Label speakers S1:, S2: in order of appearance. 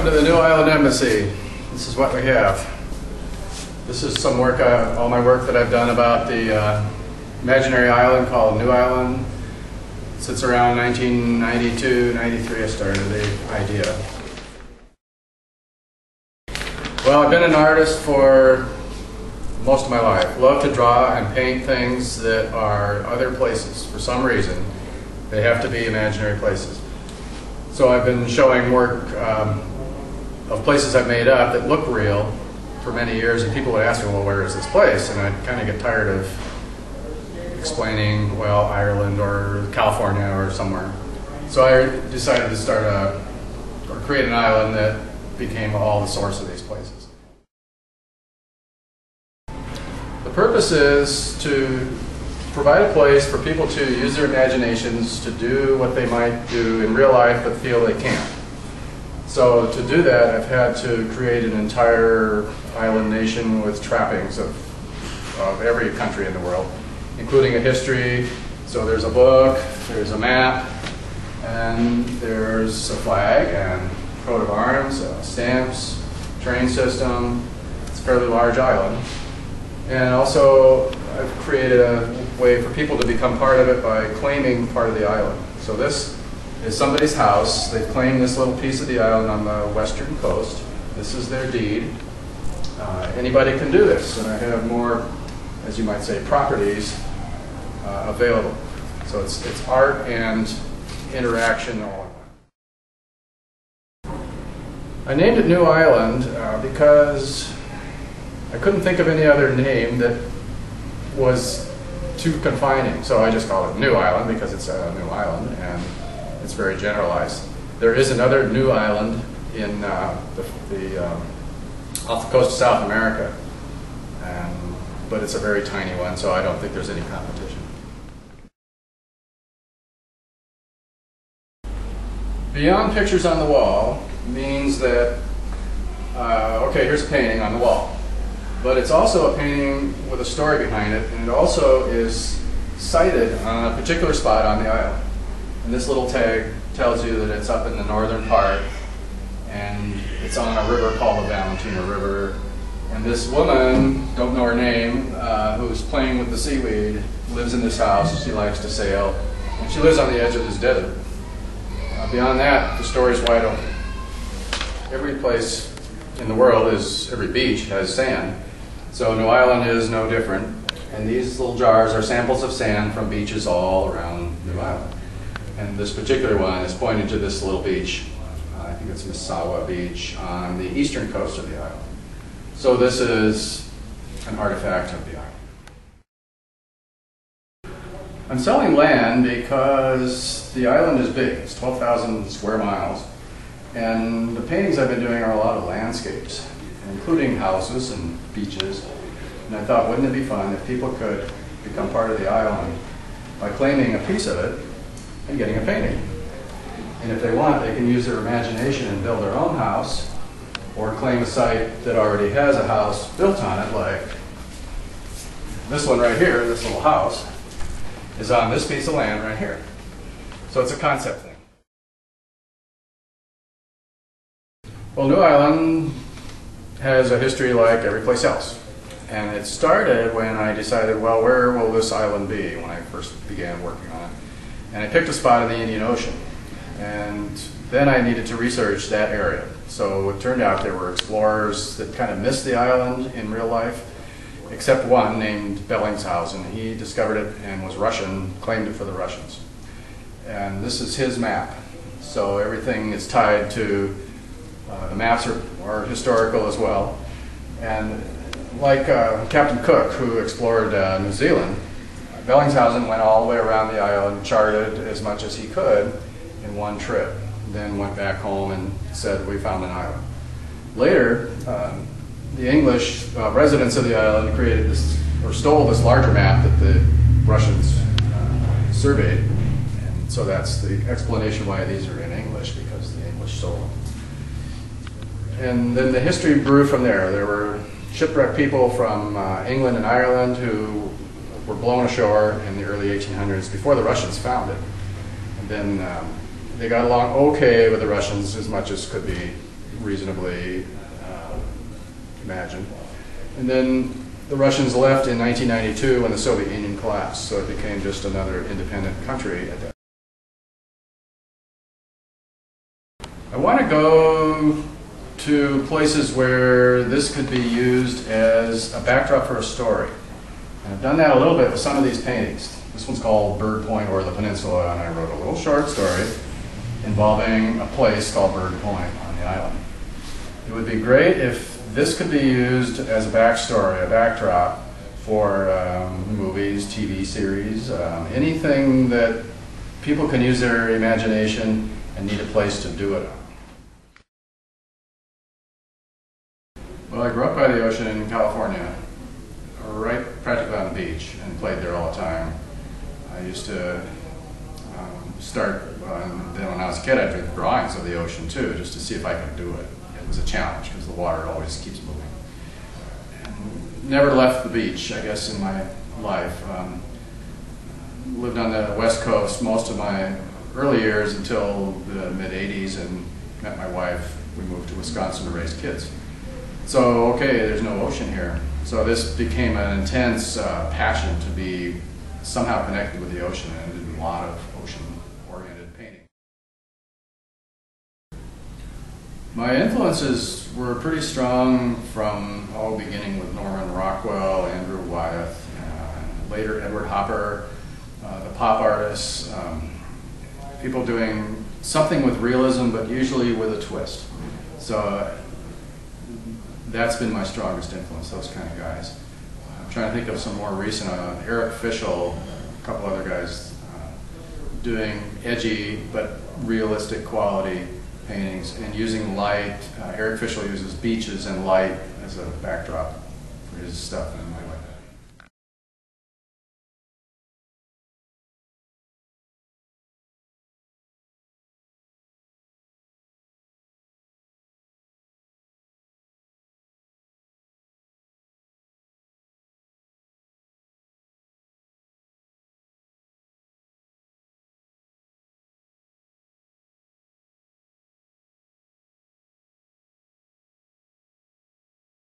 S1: Welcome to the New Island Embassy. This is what we have. This is some work, all my work that I've done about the imaginary island called New Island. Since around 1992, 93 I started the idea. Well, I've been an artist for most of my life. Love to draw and paint things that are other places. For some reason, they have to be imaginary places. So I've been showing work of places I've made up that look real for many years, and people would ask me, well, where is this place? And I'd kind of get tired of explaining, well, Ireland or California or somewhere. So I decided to start or create an island that became all the source of these places. The purpose is to provide a place for people to use their imaginations to do what they might do in real life but feel they can't. So to do that, I've had to create an entire island nation with trappings of every country in the world, including a history. So there's a book, there's a map, and there's a flag and coat of arms, stamps, train system. It's a fairly large island. And also, I've created a way for people to become part of it by claiming part of the island. So this is somebody's house. They've claimed this little piece of the island on the western coast. This is their deed. Anybody can do this, and I have more, as you might say, properties available. So it's art and interaction all in one. I named it New Island because I couldn't think of any other name that was too confining, so I just call it New Island because it's a new island and it's very generalized. There is another New Island in off the coast of South America, but it's a very tiny one, so I don't think there's any competition. Beyond pictures on the wall means that, okay, here's a painting on the wall. But it's also a painting with a story behind it, and it also is sited on a particular spot on the island. And this little tag tells you that it's up in the northern part, and it's on a river called the Valentina River. And this woman, don't know her name, who's playing with the seaweed, lives in this house. She likes to sail, and she lives on the edge of this desert. Beyond that, the story's wide open. Every place in the world every beach has sand. So New Island is no different, and these little jars are samples of sand from beaches all around New Island. And this particular one is pointing to this little beach. I think it's Misawa Beach on the eastern coast of the island. So this is an artifact of the island. I'm selling land because the island is big. It's 12,000 square miles. And the paintings I've been doing are a lot of landscapes, including houses and beaches. And I thought, wouldn't it be fun if people could become part of the island by claiming a piece of it and getting a painting? And if they want, they can use their imagination and build their own house, or claim a site that already has a house built on it, like this one right here, this little house, is on this piece of land right here. So it's a concept thing. Well, New Island has a history like every place else. And it started when I decided, well, where will this island be, when I first began working on it. And I picked a spot in the Indian Ocean. And then I needed to research that area. So it turned out there were explorers that kind of missed the island in real life, except one named Bellingshausen. He discovered it and was Russian, claimed it for the Russians. And this is his map. So everything is tied to the maps are historical as well. And like Captain Cook, who explored New Zealand, Bellingshausen went all the way around the island, charted as much as he could in one trip, then went back home and said, we found an island. Later, the English residents of the island created this, or stole this larger map that the Russians surveyed. And so that's the explanation why these are in English, because the English stole them. And then the history grew from there. There were shipwrecked people from England and Ireland who were blown ashore in the early 1800s before the Russians found it. And then they got along okay with the Russians as much as could be reasonably imagined. And then the Russians left in 1992 when the Soviet Union collapsed, so it became just another independent country at that. I want to go to places where this could be used as a backdrop for a story. And I've done that a little bit with some of these paintings. This one's called Bird Point or the Peninsula, and I wrote a little short story involving a place called Bird Point on the island. It would be great if this could be used as a backstory, a backdrop for movies, TV series, anything that people can use their imagination and need a place to do it on. Well, I grew up by the ocean in California, right practically on the beach, and played there all the time. I used to start, then when I was a kid, I did drawings of the ocean too, just to see if I could do it. It was a challenge because the water always keeps moving. And never left the beach, I guess, in my life. Lived on the West Coast most of my early years until the mid-'80s and met my wife. We moved to Wisconsin to raise kids. So, okay, there's no ocean here. So this became an intense passion to be somehow connected with the ocean, and I did a lot of ocean-oriented painting. My influences were pretty strong from, beginning with Norman Rockwell, Andrew Wyeth, later Edward Hopper, the pop artists, people doing something with realism, but usually with a twist. So that's been my strongest influence, those kind of guys. I'm trying to think of some more recent, Eric Fischel, a couple other guys doing edgy but realistic quality paintings and using light. Eric Fischel uses beaches and light as a backdrop for his stuff, and